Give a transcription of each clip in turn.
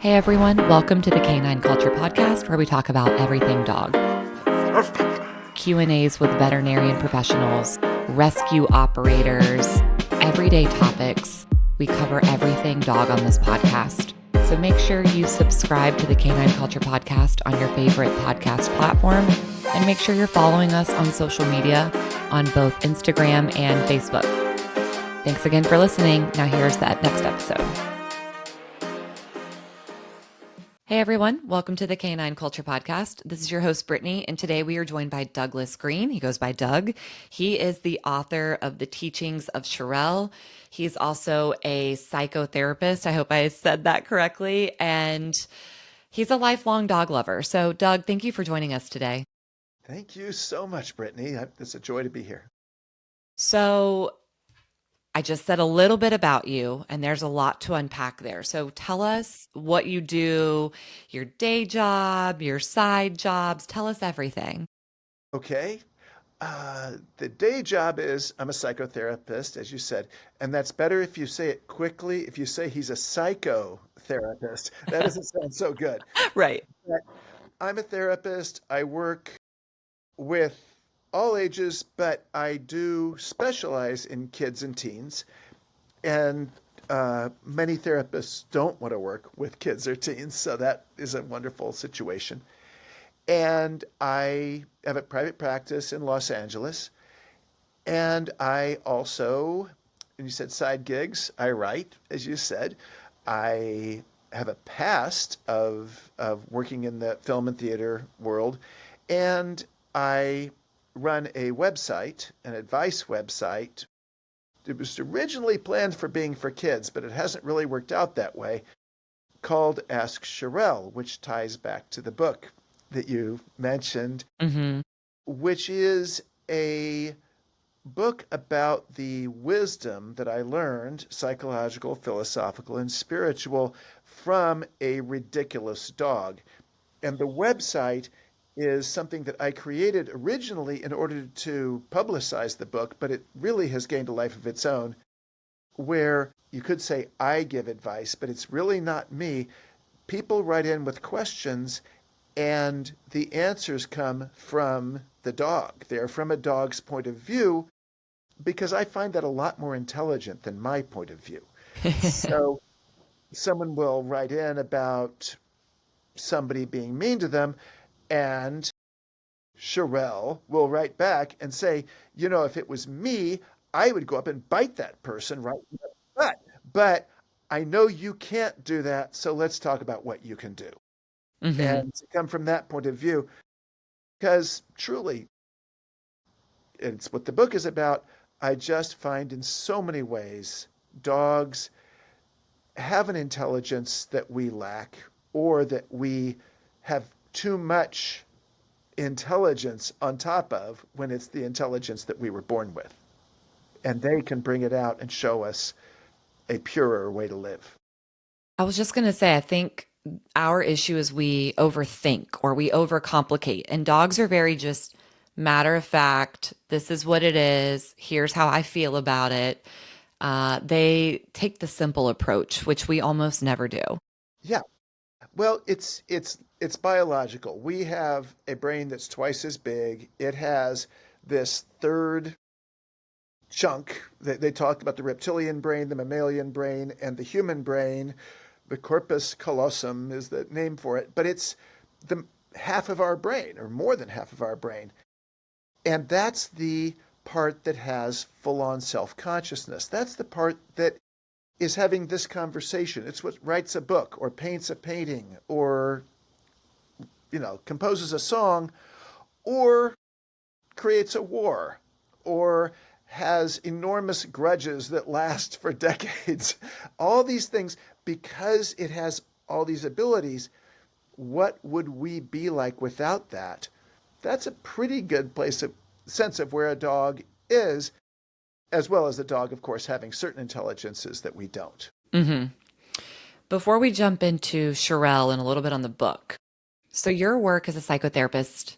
Hey everyone, welcome to the Canine Culture Podcast, where we talk about everything dog. Q&As with veterinarian professionals, rescue operators, everyday topics. We cover everything dog on this podcast. So make sure you subscribe to the Canine Culture Podcast on your favorite podcast platform, and make sure you're following us on social media on both Instagram and Facebook. Thanks again for listening. Now here's that next episode. Hey everyone, welcome to the Canine Culture Podcast. This is your host, Brittany, and today we are joined by Douglas Green. He goes by Doug. He is the author of the Teachings of Shirelle. He's also a psychotherapist. I hope I said that correctly. And he's a lifelong dog lover. So Doug, thank you for joining us today. Thank you so much, Brittany. It's a joy to be here. So I just said a little bit about you, and there's a lot to unpack there. So tell us what you do, your day job, your side jobs. Tell us everything. Okay. The day job is I'm a psychotherapist, as you said, and that's better if you say it quickly. If you say he's a psychotherapist, that doesn't sound so good. Right. But I'm a therapist. I work with all ages, but I do specialize in kids and teens. And many therapists don't want to work with kids or teens, so that is a wonderful situation. And I have a private practice in Los Angeles. And I also, and you said side gigs, I write, as you said. I have a past of working in the film and theater world. And I run a website, an advice website. It was originally planned for being for kids, but it hasn't really worked out that way, called Ask Shirelle, which ties back to the book that you mentioned, which is a book about the wisdom that I learned, psychological, philosophical, and spiritual, from a ridiculous dog. And the website is something that I created originally in order to publicize the book, but it really has gained a life of its own, where you could say I give advice, but it's really not me. People write in with questions, and the answers come from the dog. They're from a dog's point of view, because I find that a lot more intelligent than my point of view. So someone will write in about somebody being mean to them, and Shirelle will write back and say, you know, if it was me, I would go up and bite that person right in the butt. But I know you can't do that, so let's talk about what you can do. And to come from that point of view, because truly, it's what the book is about. I just find in so many ways, dogs have an intelligence that we lack, or that we have too much intelligence on top of, when it's the intelligence that we were born with. And they can bring it out and show us a purer way to live. I was just going to say, I think our issue is we overthink or we overcomplicate, and dogs are very just matter of fact. This is what it is. Here's how I feel about it. They take the simple approach, which we almost never do. Yeah. Well, it's biological. We have a brain that's twice as big. It has this third chunk. They talk about the reptilian brain, the mammalian brain, and the human brain. The corpus callosum is the name for it, but it's the half of our brain, or more than half of our brain. And that's the part that has full-on self-consciousness. That's the part that is having this conversation. It's what writes a book, or paints a painting, or, composes a song, or creates a war, or has enormous grudges that last for decades. All these things, because it has all these abilities. What would we be like without that? That's a pretty good sense of where a dog is, as well as the dog, of course, having certain intelligences that we don't. Before we jump into Shirelle and a little bit on the book, so your work as a psychotherapist,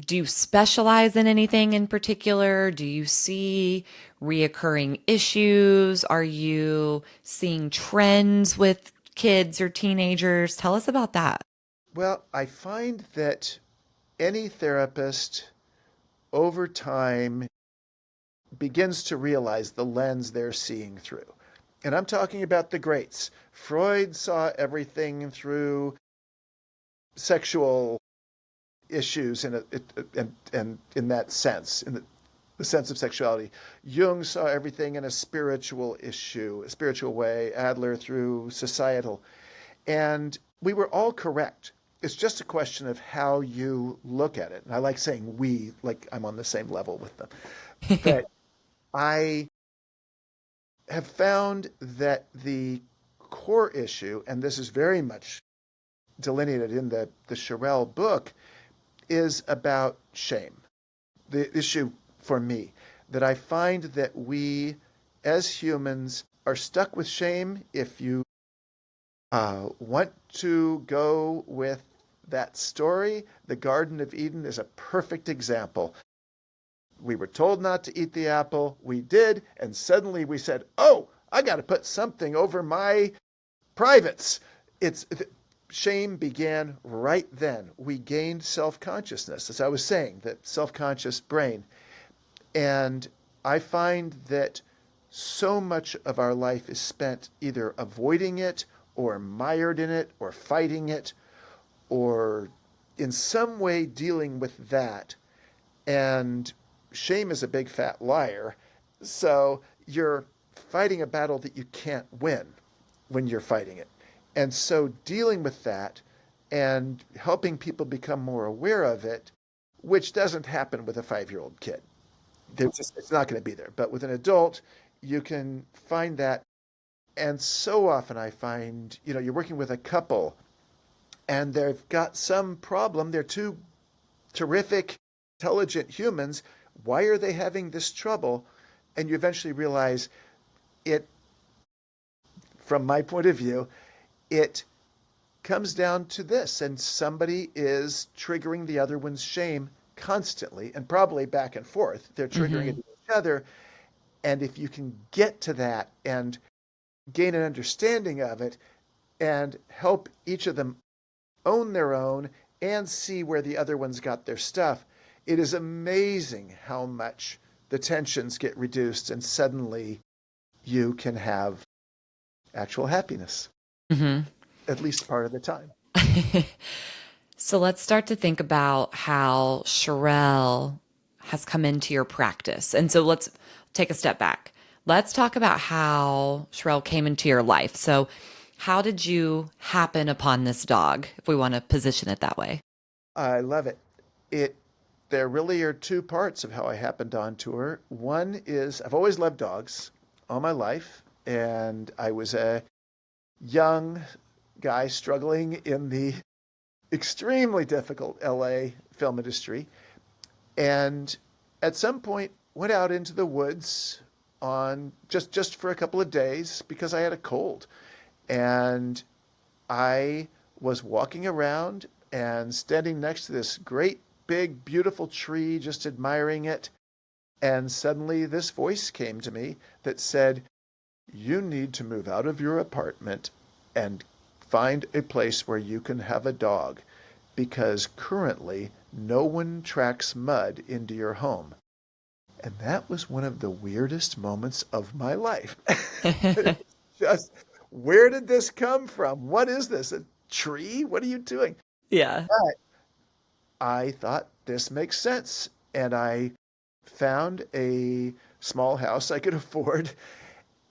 do you specialize in anything in particular? Do you see reoccurring issues? Are you seeing trends with kids or teenagers? Tell us about that. Well, I find that any therapist over time begins to realize the lens they're seeing through. And I'm talking about the greats. Freud saw everything through sexual issues and in that sense, in the sense of sexuality. Jung saw everything in a spiritual issue, a spiritual way, Adler through societal. And we were all correct. It's just a question of how you look at it. And I like saying we, like I'm on the same level with them. But I have found that the core issue, and this is very much delineated in the Shirelle book, is about shame. The issue for me, that I find that we as humans are stuck with shame. If you want to go with that story, the Garden of Eden is a perfect example. We were told not to eat the apple. We did. And suddenly we said, oh, I got to put something over my privates. Shame began right then. We gained self-consciousness, as I was saying, that self-conscious brain. And I find that so much of our life is spent either avoiding it or mired in it or fighting it or in some way dealing with that. And shame is a big fat liar. So you're fighting a battle that you can't win when you're fighting it. And so dealing with that and helping people become more aware of it, which doesn't happen with a 5-year-old kid. It's not going to be there. But with an adult, you can find that. And so often I find, you're working with a couple and they've got some problem. They're two terrific, intelligent humans. Why are they having this trouble? And you eventually realize it, from my point of view, it comes down to this. And somebody is triggering the other one's shame constantly and probably back and forth. They're triggering it each other. And if you can get to that and gain an understanding of it and help each of them own their own and see where the other one's got their stuff, it is amazing how much the tensions get reduced and suddenly you can have actual happiness, at least part of the time. So let's start to think about how Shirelle has come into your practice. And so let's take a step back. Let's talk about how Shirelle came into your life. So how did you happen upon this dog, if we want to position it that way? I love it. There really are two parts of how I happened onto her. One is I've always loved dogs all my life, and I was a young guy struggling in the extremely difficult LA film industry, and at some point went out into the woods on just for a couple of days because I had a cold, and I was walking around and standing next to this great big beautiful tree, just admiring it, and suddenly this voice came to me that said, you need to move out of your apartment and find a place where you can have a dog, because currently no one tracks mud into your home. And that was one of the weirdest moments of my life. Just, where did this come from? What is this? A tree? What are you doing? Yeah. But I thought this makes sense. And I found a small house I could afford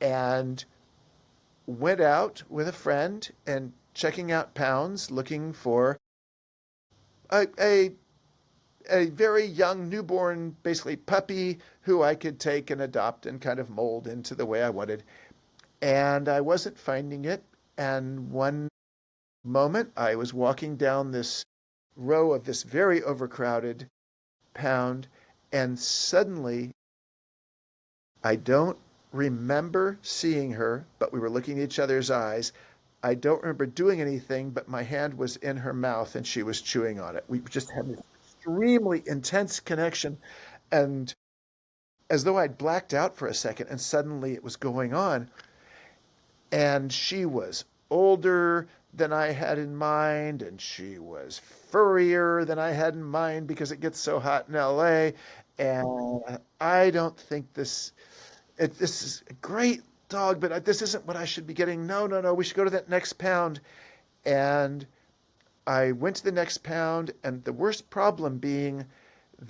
and went out with a friend and checking out pounds, looking for a very young newborn, basically puppy, who I could take and adopt and kind of mold into the way I wanted. And I wasn't finding it. And one moment I was walking down this row of this very overcrowded pound, and suddenly I don't remember seeing her, but we were looking at each other's eyes. I don't remember doing anything, but my hand was in her mouth and she was chewing on it. We just had this extremely intense connection, and as though I'd blacked out for a second, and suddenly it was going on. And she was older than I had in mind, and she was furrier than I had in mind because it gets so hot in LA. And I don't think this is a great dog, but this isn't what I should be getting. No, no, no, we should go to that next pound. And I went to the next pound, and the worst problem being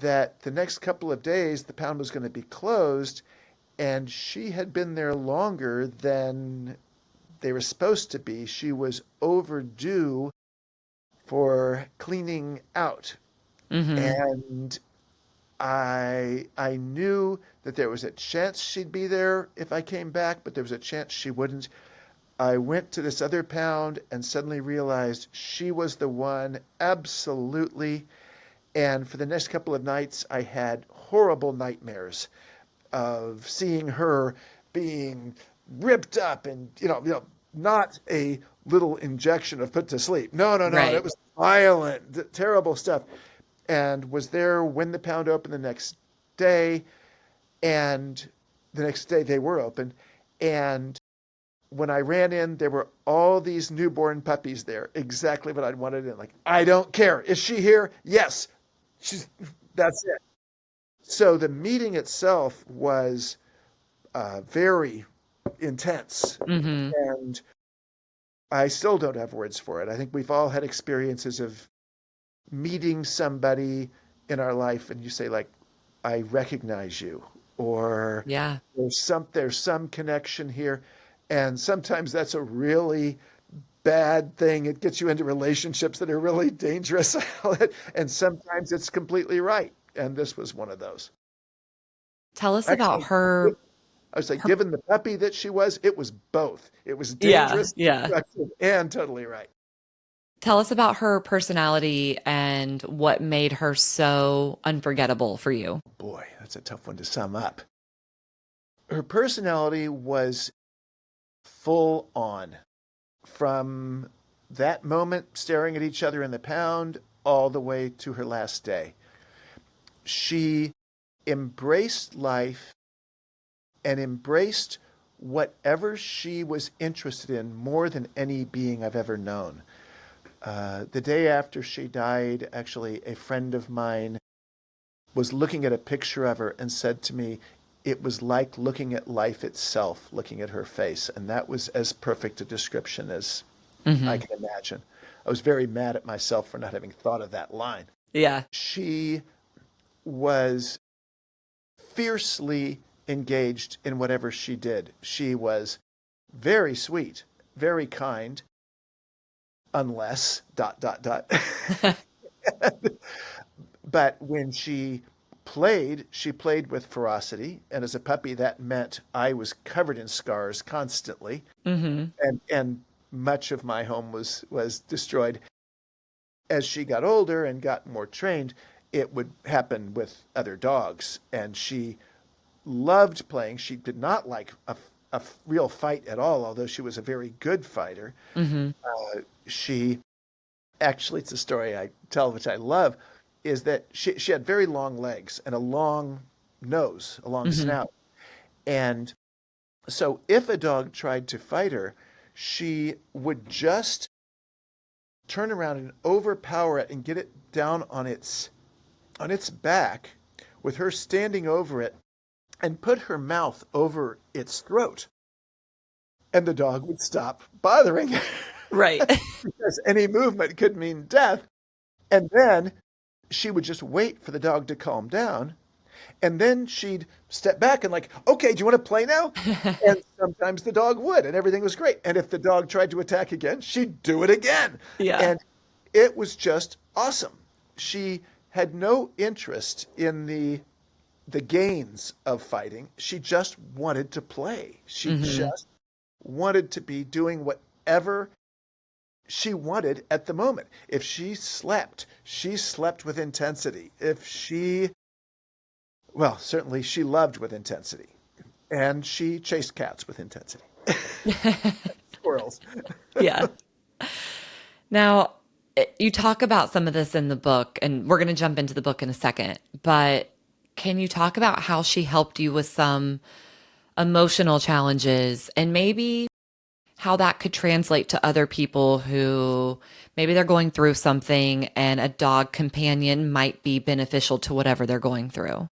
that the next couple of days the pound was going to be closed, and she had been there longer than they were supposed to be. She was overdue for cleaning out. Mm-hmm. And I knew that there was a chance she'd be there if I came back, but there was a chance she wouldn't. I went to this other pound and suddenly realized she was the one, absolutely. And for the next couple of nights, I had horrible nightmares of seeing her being ripped up and, not a little injection of put to sleep. No, no, no. It Right. was violent, terrible stuff. And was there when the pound opened the next day. And the next day they were open. And when I ran in, there were all these newborn puppies there, exactly what I'd wanted in. Like, I don't care. Is she here? Yes. That's it. So the meeting itself was very intense. Mm-hmm. And I still don't have words for it. I think we've all had experiences of meeting somebody in our life and you say, like, I recognize you, or Yeah. there's some connection here. And sometimes that's a really bad thing. It gets you into relationships that are really dangerous. And sometimes it's completely right. And this was one of those. Tell us about Actually, her. I was like, her given the puppy that she was, it was both. It was yeah. dangerous, Yeah. destructive, and totally right. Tell us about her personality and what made her so unforgettable for you. Boy, that's a tough one to sum up. Her personality was full on from that moment staring at each other in the pound all the way to her last day. She embraced life and embraced whatever she was interested in more than any being I've ever known. The day after she died, actually, a friend of mine was looking at a picture of her and said to me, it was like looking at life itself, looking at her face. And that was as perfect a description as I Mm-hmm. can imagine. I was very mad at myself for not having thought of that line. Yeah. She was fiercely engaged in whatever she did. She was very sweet, very kind, unless dot dot dot. But when she played with ferocity, and as a puppy, that meant I was covered in scars constantly, Mm-hmm. and much of my home was destroyed. As she got older and got more trained, it would happen with other dogs, and she loved playing. She did not like a real fight at all, although she was a very good fighter. Mm-hmm. She actually, it's a story I tell, which I love, is that she had very long legs and a long nose, a long Mm-hmm. snout. And so if a dog tried to fight her, she would just turn around and overpower it and get it down on its back with her standing over it and put her mouth over its throat. And the dog would stop bothering her Right. because any movement could mean death. And then she would just wait for the dog to calm down. And then she'd step back and like, okay, do you want to play now? And sometimes the dog would, and everything was great. And if the dog tried to attack again, she'd do it again. Yeah. And it was just awesome. She had no interest in the gains of fighting. She just wanted to play. She Mm-hmm. just wanted to be doing whatever she wanted at the moment. If she slept with intensity. Certainly she loved with intensity. And she chased cats with intensity. Squirrels. Yeah. Now, you talk about some of this in the book, and we're going to jump into the book in a second, but can you talk about how she helped you with some emotional challenges and maybe how that could translate to other people who maybe they're going through something and a dog companion might be beneficial to whatever they're going through.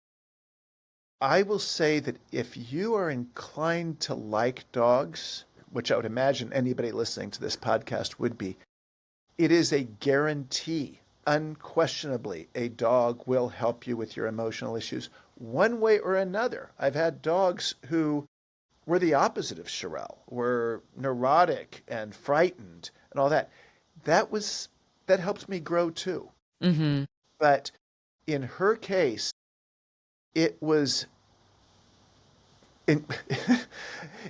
I will say that if you are inclined to like dogs, which I would imagine anybody listening to this podcast would be, it is a guarantee. Unquestionably, a dog will help you with your emotional issues one way or another. I've had dogs who were the opposite of Shirelle, were neurotic and frightened and all that. That helped me grow too. Mm-hmm. But in her case, it was in,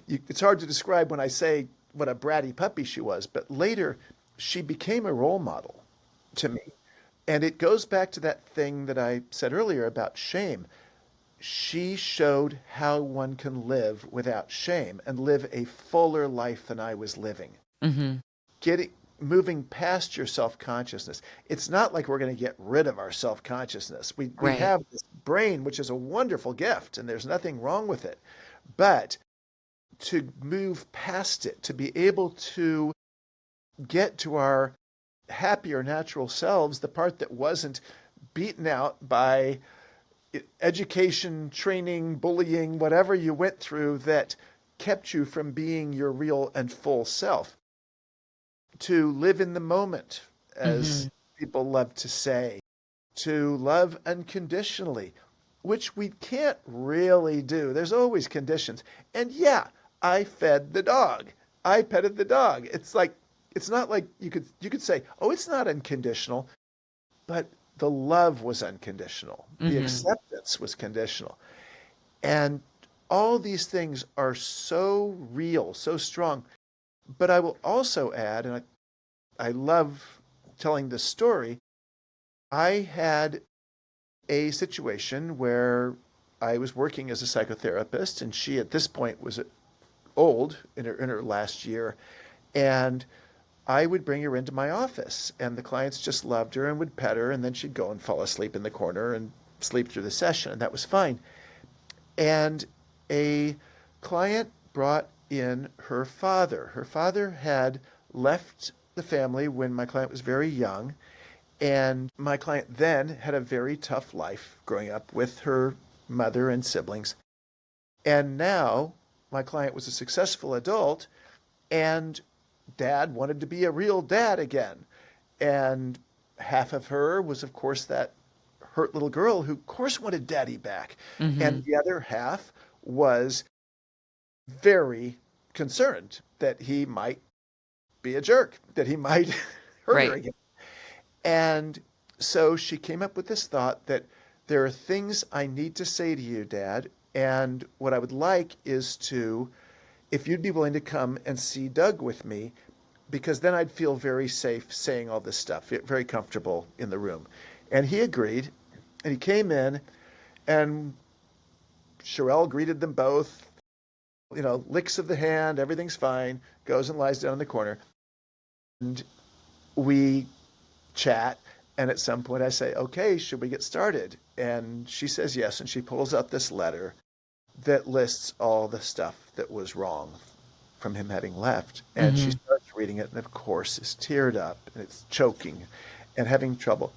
it's hard to describe when I say what a bratty puppy she was, but later she became a role model to me. And it goes back to that thing that I said earlier about shame. She showed how one can live without shame and live a fuller life than I was living. Mm-hmm. Moving past your self-consciousness. It's not like we're going to get rid of our self-consciousness. We Right. have this brain, which is a wonderful gift, and there's nothing wrong with it. But to move past it, to be able to get to our happier natural selves, the part that wasn't beaten out by education, training, bullying, whatever you went through that kept you from being your real and full self. To live in the moment, as Mm-hmm. people love to say, to love unconditionally, which we can't really do. There's always conditions. And yeah, I fed the dog. I petted the dog. It's not like you could say, "Oh, it's not unconditional," but the love was unconditional. The Mm-hmm. acceptance was conditional. And all these things are so real, so strong. But I will also add, and I love telling this story, I had a situation where I was working as a psychotherapist, and she at this point was old in her last year, and I would bring her into my office, and the clients just loved her and would pet her, and then she'd go and fall asleep in the corner and sleep through the session, and that was fine. And a client brought in her father. Her father had left the family when my client was very young, and my client then had a very tough life growing up with her mother and siblings. And now my client was a successful adult, and dad wanted to be a real dad again. And half of her was, of course, that hurt little girl who, of course, wanted daddy back. Mm-hmm. And the other half was very concerned that he might be a jerk, that he might hurt her Right. again. And so she came up with this thought that there are things I need to say to you, Dad. And what I would like is if you'd be willing to come and see Doug with me, because then I'd feel very safe saying all this stuff, very comfortable in the room. And he agreed, and he came in, and Shirelle greeted them both, licks of the hand, everything's fine, goes and lies down in the corner. And we chat, and at some point I say, "Okay, should we get started?" And she says yes, and she pulls out this letter that lists all the stuff that was wrong from him having left. And she Mm-hmm. starts reading it, and of course is teared up, and it's choking and having trouble.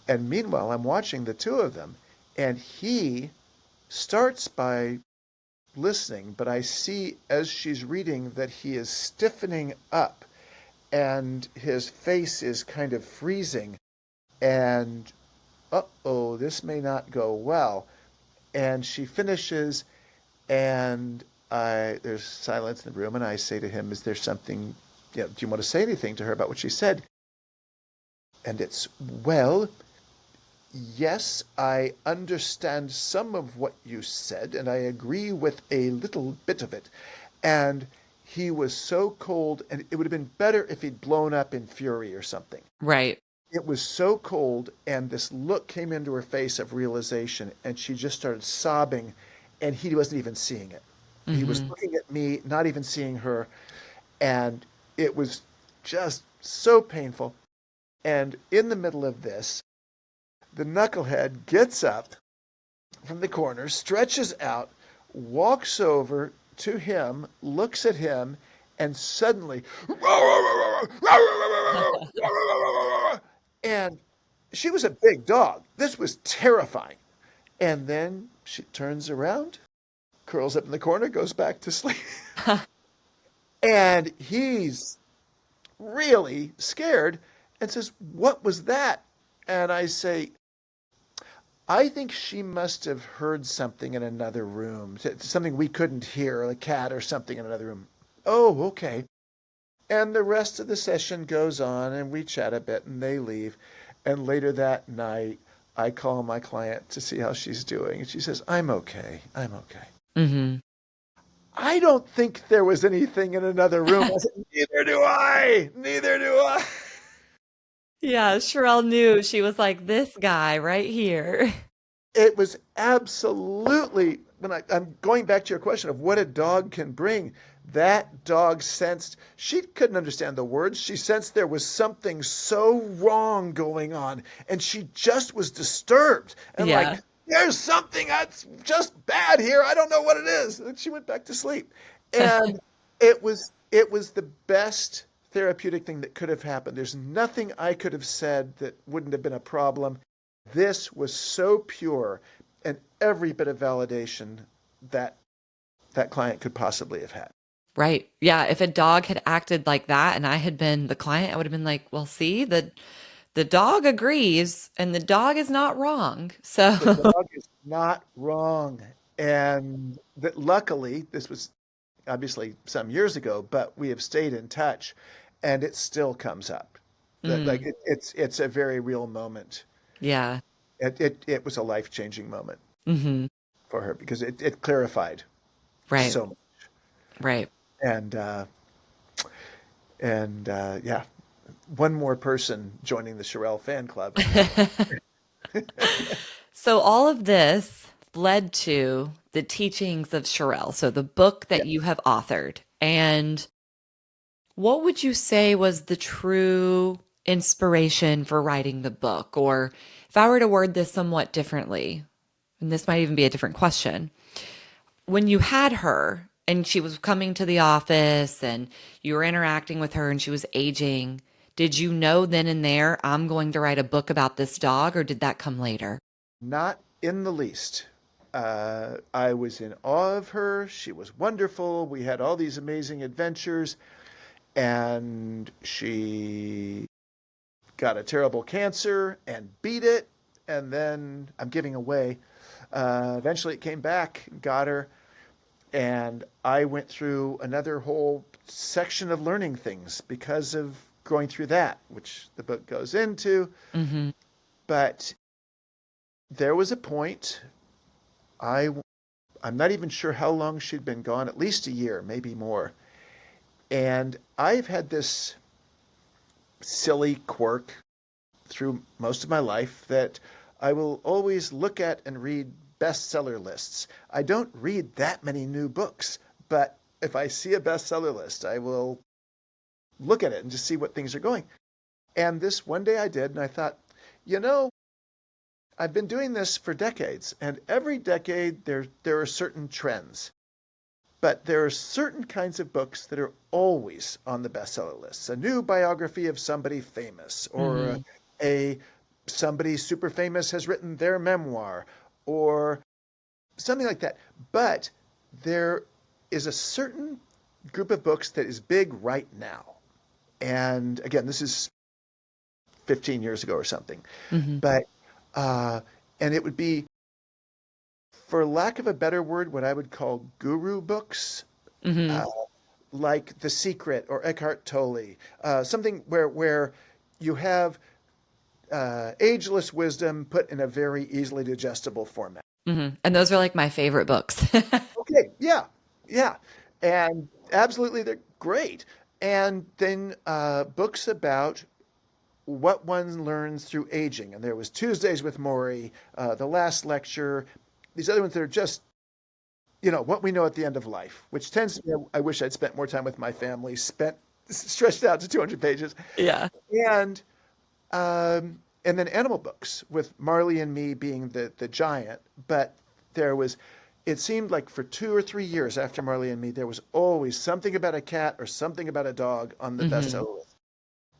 And meanwhile, I'm watching the two of them, and he starts by listening, but I see as she's reading that he is stiffening up and his face is kind of freezing, and uh-oh, this may not go well. And she finishes, and there's silence in the room, and I say to him, "Is there something, do you want to say anything to her about what she said?" And it's, "Well, yes, I understand some of what you said, and I agree with a little bit of it." And he was so cold, and it would have been better if he'd blown up in fury or something. Right. It was so cold, and this look came into her face of realization, and she just started sobbing, and he wasn't even seeing it. He was Mm-hmm. looking at me, not even seeing her, and it was just so painful. And in the middle of this, the knucklehead gets up from the corner, stretches out, walks over to him, looks at him, and suddenly, and she was a big dog. This was terrifying. And then she turns around, curls up in the corner, goes back to sleep. And he's really scared and says, "What was that?" And I say, "I think she must have heard something in another room, something we couldn't hear, a cat or something in another room." "Oh, okay." And the rest of the session goes on and we chat a bit and they leave. And later that night, I call my client to see how she's doing. And she says, "I'm okay. I'm okay." Mm-hmm. I don't think there was anything in another room. I said, "Neither do I. Neither do I." Yeah, Shirelle knew. She was like, this guy right here. It was absolutely, I'm going back to your question of what a dog can bring. That dog sensed, she couldn't understand the words. She sensed there was something so wrong going on, and she just was disturbed and like, Yeah. "There's something that's just bad here. I don't know what it is." And she went back to sleep. And it was the best therapeutic thing that could have happened. There's nothing I could have said that wouldn't have been a problem. This was so pure and every bit of validation that that client could possibly have had. Right. Yeah. If a dog had acted like that and I had been the client, I would have been like, well, see, the dog agrees and the dog is not wrong. The So dog is not wrong. And that luckily, this was obviously some years ago, but we have stayed in touch and it still comes up. That like mm, it's a very real moment. yeah. It was a life-changing moment Hmm. for her because it clarified Right. so much. Right. And yeah, one more person joining the Shirelle fan club. So all of this led to the teachings of Shirelle. So the book that you Yes. have authored. And what would you say was the true inspiration for writing the book? Or if I were to word this somewhat differently, and this might even be a different question, when you had her and she was coming to the office and you were interacting with her and she was aging, did you know then and there, I'm going to write a book about this dog, or did that come later? Not in the least. I was in awe of her. She was wonderful. We had all these amazing adventures, and she got a terrible cancer and beat it. And then I'm giving away. Eventually, it came back, got her, and I went through another whole section of learning things because of going through that, which the book goes into. Hmm. But there was a point, I I'm not even sure how long she'd been gone, at least a year, maybe more. And I've had this silly quirk through most of my life that I will always look at and read bestseller lists. I don't read that many new books, but if I see a bestseller list, I will look at it and just see what things are going. And this one day I did, and I thought, you know, I've been doing this for decades, and every decade there are certain trends. But there are certain kinds of books that are always on the bestseller lists. A new biography of somebody famous, or Hmm. a somebody super famous has written their memoir, or something like that. But there is a certain group of books that is big right now. And again, this is 15 years ago or something. Hmm. But uh, and it would be, for lack of a better word, what I would call guru books, Hmm. uh, like The Secret or Eckhart Tolle, something where you have ageless wisdom put in a very easily digestible format. Hmm. And those are like my favorite books. Okay, yeah, yeah, and absolutely, they're great. And then books about what one learns through aging. And there was Tuesdays with Maury, The Last Lecture, these other ones that are just, what we know at the end of life, which tends to be, I wish I'd spent more time with my family, stretched out to 200 pages. Yeah. And and then animal books with Marley and Me being the giant. But there was it seemed like for 2 or 3 years after Marley and Me, there was always something about a cat or something about a dog on the Hmm. bestseller list.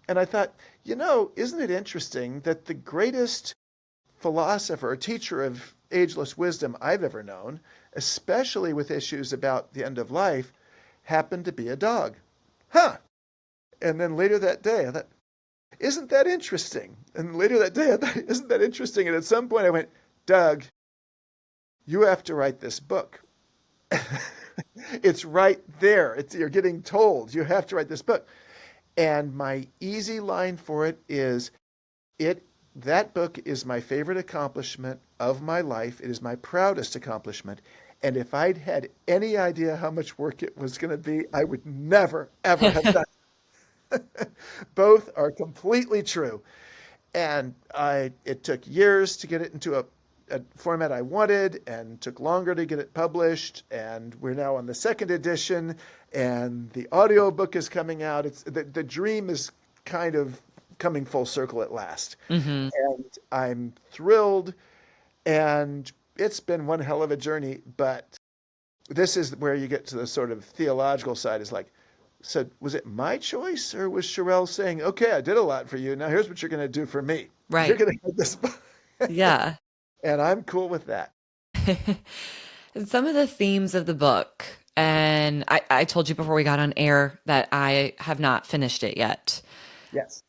And I thought, isn't it interesting that the greatest philosopher or teacher of ageless wisdom I've ever known, especially with issues about the end of life, happened to be a dog? Huh. And then later that day, I thought, isn't that interesting? And later that day, I thought, isn't that interesting? And at some point, I went, Doug, you have to write this book. It's right there. You're getting told you have to write this book. And my easy line for it is it that book is my favorite accomplishment of my life. It is my proudest accomplishment. And if I'd had any idea how much work it was going to be, I would never, ever have done it. Both are completely true. And it took years to get it into a format I wanted and took longer to get it published. And we're now on the second edition and the audiobook is coming out. It's the dream is kind of coming full circle at last. Hmm. And I'm thrilled. And it's been one hell of a journey, but this is where you get to the sort of theological side is like, so was it my choice or was Shirelle saying, okay, I did a lot for you. Now here's what you're going to do for me. You're Right. going to get this book. Yeah. And I'm cool with that. And some of the themes of the book, and I told you before we got on air that I have not finished it yet. Yes.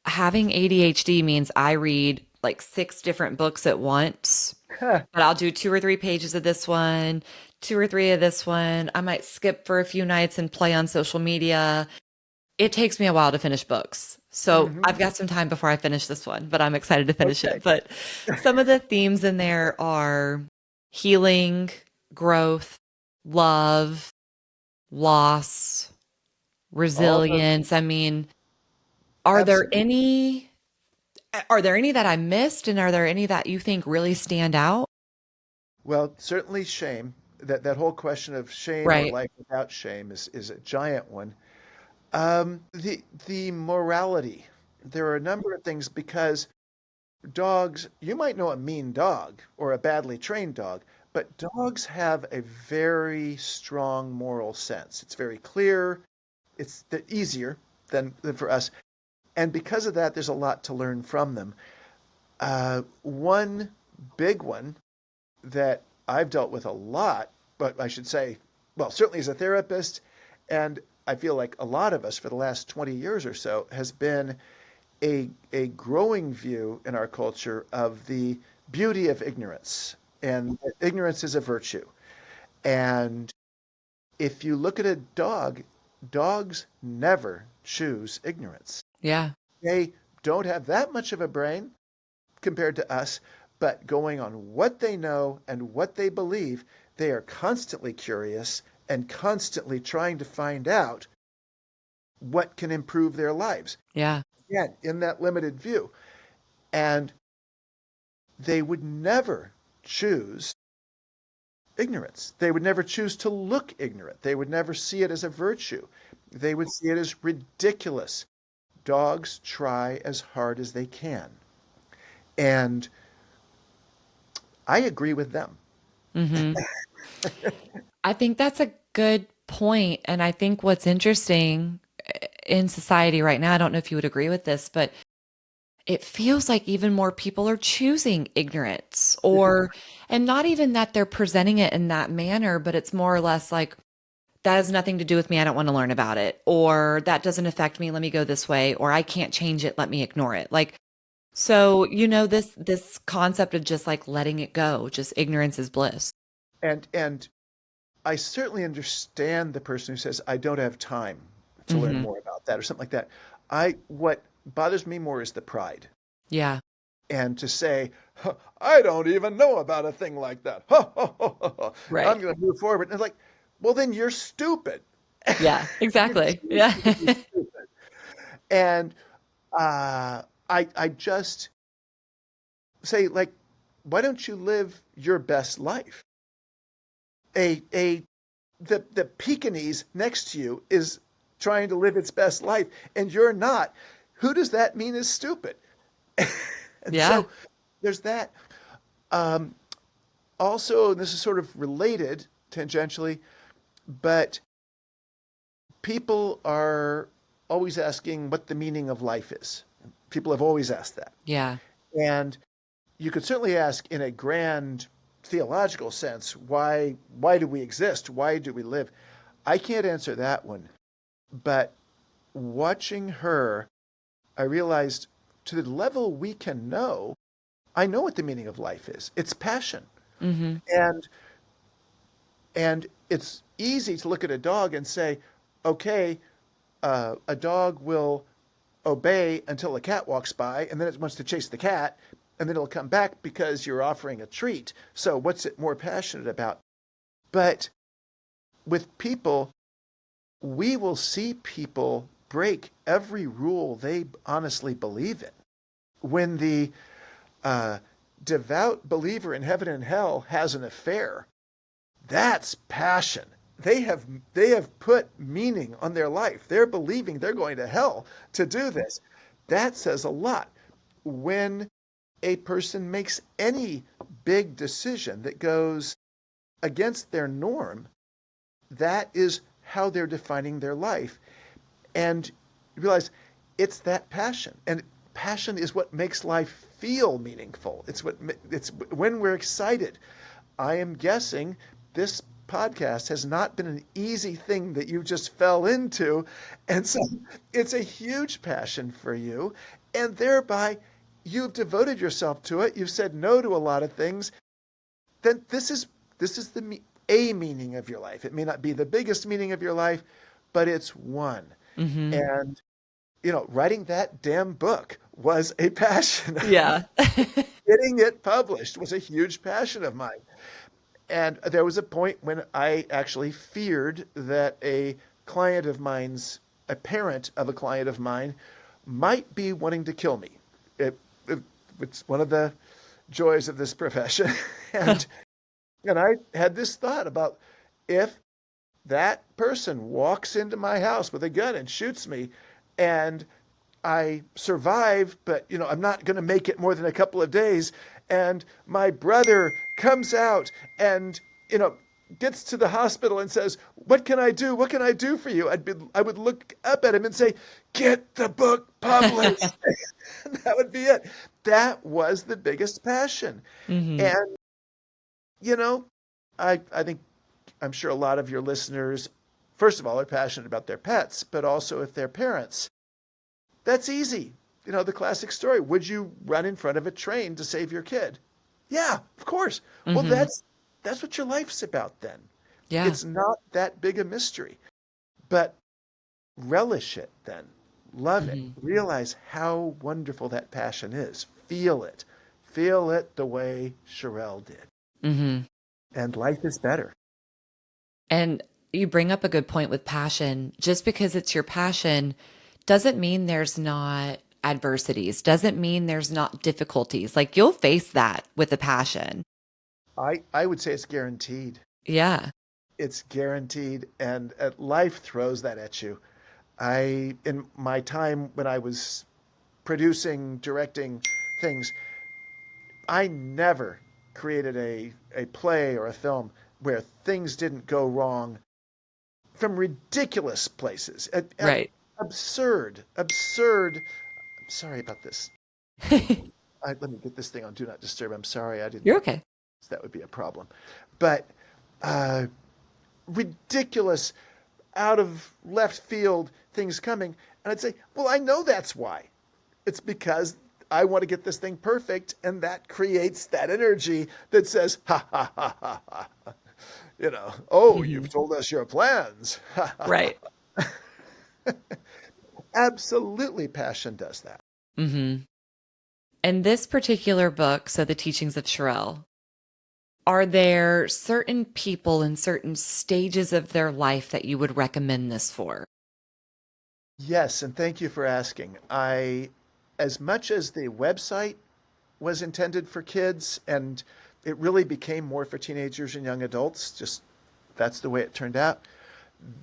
Having ADHD means I read like six different books at once, but I'll do two or three pages of this one, two or three of this one. I might skip for a few nights and play on social media. It takes me a while to finish books. So Hmm. I've got some time before I finish this one, but I'm excited to finish Okay. it. But some of the themes in there are healing, growth, love, loss, All those, resilience. I mean, are there absolutely. any are there any that I missed and are there any that you think really stand out? Well, certainly shame. That whole question of shame or Right. life without shame is a giant one. The morality. There are a number of things because dogs, you might know a mean dog or a badly trained dog, but dogs have a very strong moral sense. It's very clear. It's easier than for us. And because of that, there's a lot to learn from them. One big one that I've dealt with a lot, but I should say, well, certainly as a therapist, and I feel like a lot of us for the last 20 years or so has been a growing view in our culture of the beauty of ignorance. And ignorance is a virtue. And if you look at a dog, dogs never choose ignorance. Yeah. They don't have that much of a brain compared to us, but going on what they know and what they believe, they are constantly curious and constantly trying to find out what can improve their lives. Yeah. Again, in that limited view. And they would never choose ignorance. They would never choose to look ignorant. They would never see it as a virtue. They would see it as ridiculous. Dogs try as hard as they can. And I agree with them. Hmm. I think that's a good point. And I think what's interesting in society right now, I don't know if you would agree with this, but it feels like even more people are choosing ignorance and not even that they're presenting it in that manner, but it's more or less like, that has nothing to do with me. I don't want to learn about it. Or that doesn't affect me. Let me go this way. Or I can't change it. Let me ignore it. Like, so, this concept of just like letting it go, just ignorance is bliss. And I certainly understand the person who says, I don't have time to learn Hmm. more about that or something like that. What bothers me more is the pride. Yeah. And to say, "Huh, I don't even know about a thing like that. I'm Right. going to move forward. And it's like, well, then you're stupid. Yeah, You're exactly. Yeah. choosing to be stupid. And I just say, like, why don't you live your best life? A the Pekingese next to you is trying to live its best life, and you're not. Who does that mean is stupid? And Yeah. so there's that. Um, also, this is sort of related tangentially, but people are always asking what the meaning of life is. People have always asked that. Yeah. And you could certainly ask in a grand theological sense, why do we exist? Why do we live? I can't answer that one. But watching her, I realized to the level we can know, I know what the meaning of life is. It's passion. Mm-hmm. And it's easy to look at a dog and say, okay, a dog will obey until a cat walks by, and then it wants to chase the cat, and then it'll come back because you're offering a treat. So what's it more passionate about? But with people, we will see people break every rule they honestly believe in. When the devout believer in heaven and hell has an affair, that's passion. They have put meaning on their life. They're believing they're going to hell to do this. That says a lot. When a person makes any big decision that goes against their norm, that is how they're defining their life. And you realize it's that passion. And passion is what makes life feel meaningful. It's when we're excited. I am guessing this podcast has not been an easy thing that you just fell into. And so it's a huge passion for you. And thereby, you've devoted yourself to it. You've said no to a lot of things. Then this is a meaning of your life. It may not be the biggest meaning of your life, but it's one. Mm-hmm. And, writing that damn book was a passion. Yeah. Getting it published was a huge passion of mine. And there was a point when I actually feared that a parent of a client of mine might be wanting to kill me. It's one of the joys of this profession. and I had this thought about, if that person walks into my house with a gun and shoots me, and I survive, but I'm not going to make it more than a couple of days, and my brother comes out and gets to the hospital and says, "What can I do? What can I do for you?" I would look up at him and say, "Get the book published." That would be it. That was the biggest passion. Mm-hmm. And I think, I'm sure a lot of your listeners, first of all, are passionate about their pets, but also if they're parents. That's easy. The classic story. Would you run in front of a train to save your kid? Yeah, of course. Mm-hmm. Well, that's what your life's about then. Yeah. It's not that big a mystery. But relish it then. Love it. Realize how wonderful that passion is. Feel it. Feel it the way Shirelle did. Mm-hmm. And life is better. And you bring up a good point with passion. Just because it's your passion doesn't mean there's not adversities, doesn't mean there's not difficulties. Like, you'll face that with a passion. I would say it's guaranteed. Yeah. It's guaranteed, and life throws that at you. In my time when I was producing, directing things, I never created a play or a film where things didn't go wrong from ridiculous places. Right. Absurd. I'm sorry about this. Let me get this thing on Do Not Disturb. I'm sorry. I didn't. You're okay. That would be a problem. But ridiculous, out of left field things coming. And I'd say, well, I know that's why. It's because I want to get this thing perfect. And that creates that energy that says, ha, ha, ha, ha, ha. You've told us your plans. Right. Absolutely, passion does that. Mm-hmm. And this particular book, so The Teachings of Shirelle, are there certain people in certain stages of their life that you would recommend this for? Yes, and thank you for asking. As much as the website was intended for kids, and it really became more for teenagers and young adults, just that's the way it turned out,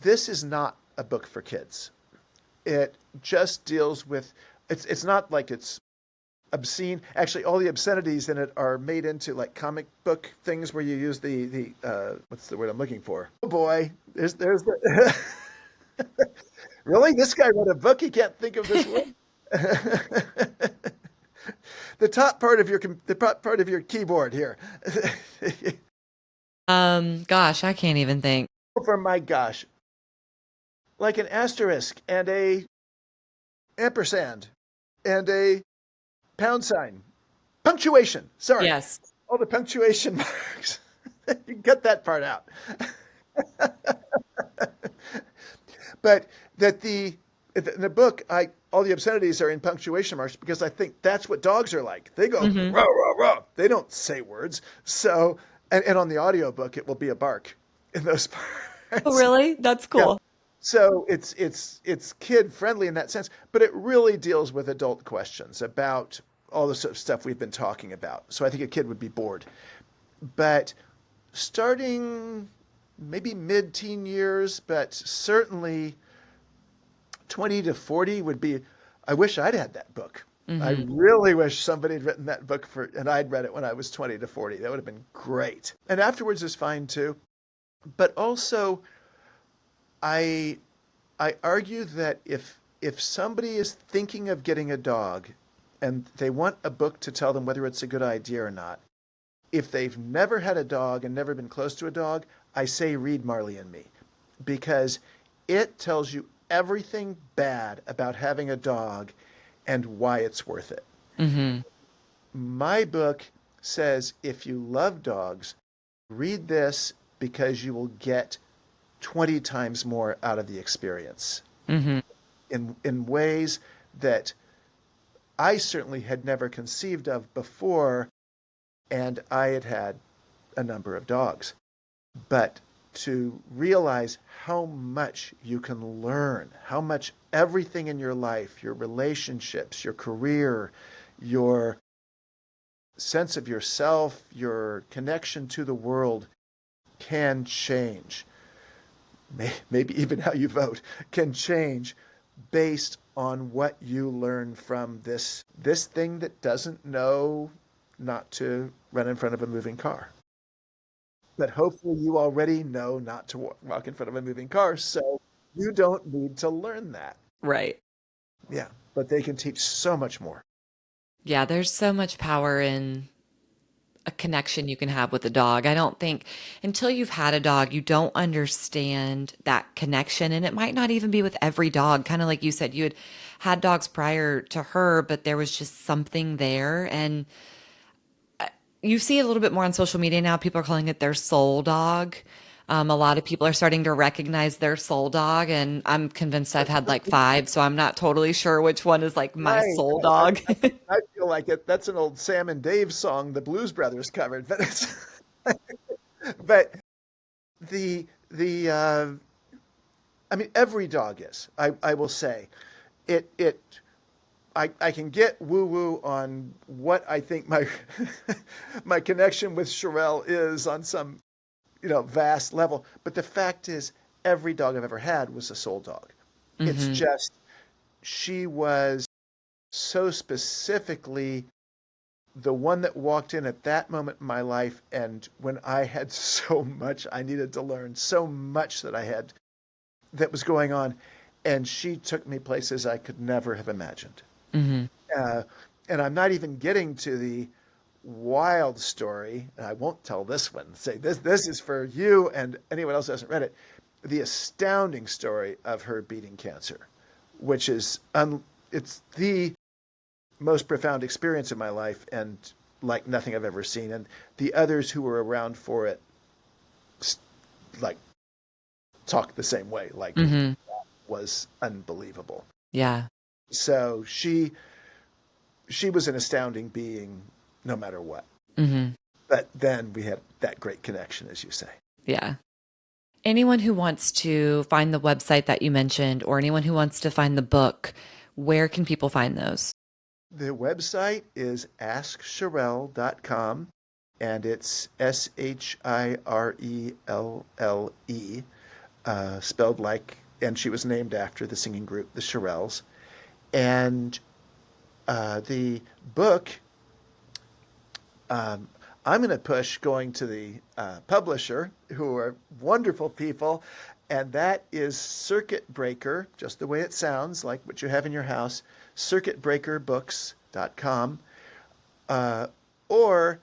this is not a book for kids. It just deals with, it's not like it's obscene. Actually, all the obscenities in it are made into like comic book things where you use the what's the word I'm looking for? Oh boy, there's the really, this guy wrote a book. He can't think of this word. The top part of your keyboard here. Gosh, I can't even think. For my gosh, like an asterisk and a ampersand and a pound sign. Punctuation. Sorry. Yes. All the punctuation marks. You cut that part out. But that in the book, all the obscenities are in punctuation marks because I think that's what dogs are like. They go Mm-hmm. rah rah rah. They don't say words. So and on the audiobook it will be a bark in those Oh, parts. really? That's Yeah. cool. So it's kid friendly in that sense, but it really deals with adult questions about all the sort of stuff we've been talking about. So I think a kid would be bored. But starting maybe mid-teen years, but certainly 20 to 40 would be, I wish I'd had that book. I Mm-hmm. really wish somebody had written that book and I'd read it when I was 20 to 40. That would have been great. And afterwards is fine too. But also, I I argue that if somebody is thinking of getting a dog and they want a book to tell them whether it's a good idea or not, if they've never had a dog and never been close to a dog, I say read Marley and Me because it tells you everything bad about having a dog and why it's worth it. Mm-hmm. My book says if you love dogs, read this because you will get 20 times more out of the experience Mm-hmm. in ways that I certainly had never conceived of before, and I had had a number of dogs. But to realize how much you can learn, how much everything in your life, your relationships, your career, your sense of yourself, your connection to the world can change. Maybe even how you vote can change based on what you learn from this thing that doesn't know not to run in front of a moving car. But hopefully you already know not to walk in front of a moving car, so you don't need to learn that. Right. Yeah, but they can teach so much more. Yeah, there's so much power in a connection you can have with a dog. I don't think until you've had a dog, you don't understand that connection. And it might not even be with every dog. Kind of like you said, you had dogs prior to her, but there was just something there. And you see it a little bit more on social media now. People are calling it their soul dog. A lot of people are starting to recognize their soul dog, and I'm convinced I've had like five, so I'm not totally sure which one is like my Right. soul dog. I feel like that's an old Sam and Dave song the Blues Brothers covered, but but the I mean every dog is. I will say it I can get woo woo on what I think my my connection with Shirelle is on some vast level, but the fact is every dog I've ever had was a soul dog. It's Hmm. just she was so specifically the one that walked in at that moment in my life and when I had so much I needed to learn, so much that was going on, and she took me places I could never have imagined. Hmm. Uh, and I'm not even getting to the wild story. And I won't tell this one. Say this is for you and anyone else who hasn't read it. The astounding story of her beating cancer, which is it's the most profound experience in my life and like nothing I've ever seen. And the others who were around for it, like talk the same way. Like Hmm. was unbelievable. Yeah. So she was an astounding being no matter what. Hmm. But then we had that great connection, as you say. Yeah. Anyone who wants to find the website that you mentioned or anyone who wants to find the book, where can people find those? The website is askshirelle.com, and it's Shirelle, spelled like, and she was named after the singing group, the Shirelles. And The book, I'm going to push going to the publisher, who are wonderful people, and that is Circuit Breaker, just the way it sounds, like what you have in your house, circuitbreakerbooks.com. Or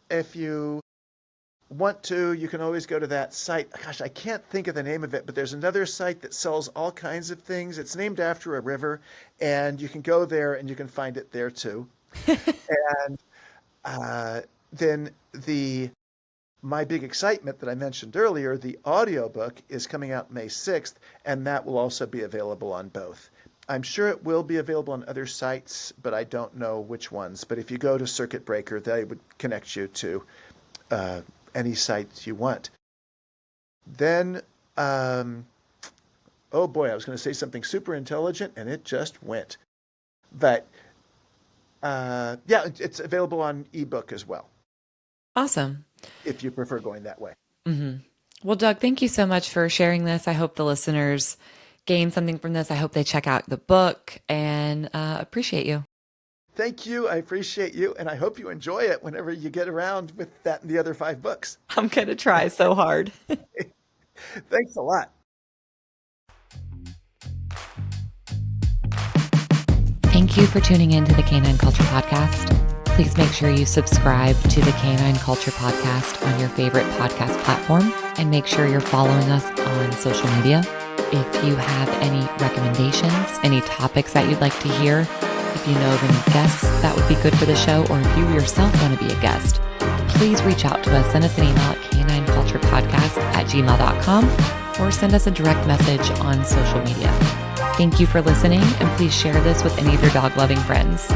if you want to, you can always go to that site. Gosh, I can't think of the name of it, but there's another site that sells all kinds of things. It's named after a river, and you can go there and you can find it there too. And then my big excitement that I mentioned earlier, the audiobook is coming out May 6th, and that will also be available on both. I'm sure it will be available on other sites, but I don't know which ones. But if you go to Circuit Breaker, they would connect you to any site you want. Then, oh boy, I was going to say something super intelligent, and it just went. But yeah, it's available on ebook as well. Awesome. If you prefer going that way. Mm-hmm. Well, Doug, thank you so much for sharing this. I hope the listeners gain something from this. I hope they check out the book, and appreciate you. Thank you. I appreciate you. And I hope you enjoy it whenever you get around with that and the other 5 books. I'm going to try so hard. Thanks a lot. Thank you for tuning in to the Canine Culture Podcast. Please make sure you subscribe to the Canine Culture Podcast on your favorite podcast platform, and make sure you're following us on social media. If you have any recommendations, any topics that you'd like to hear, if you know of any guests that would be good for the show, or if you yourself want to be a guest, please reach out to us. Send us an email at canineculturepodcast@gmail.com, or send us a direct message on social media. Thank you for listening, and please share this with any of your dog-loving friends.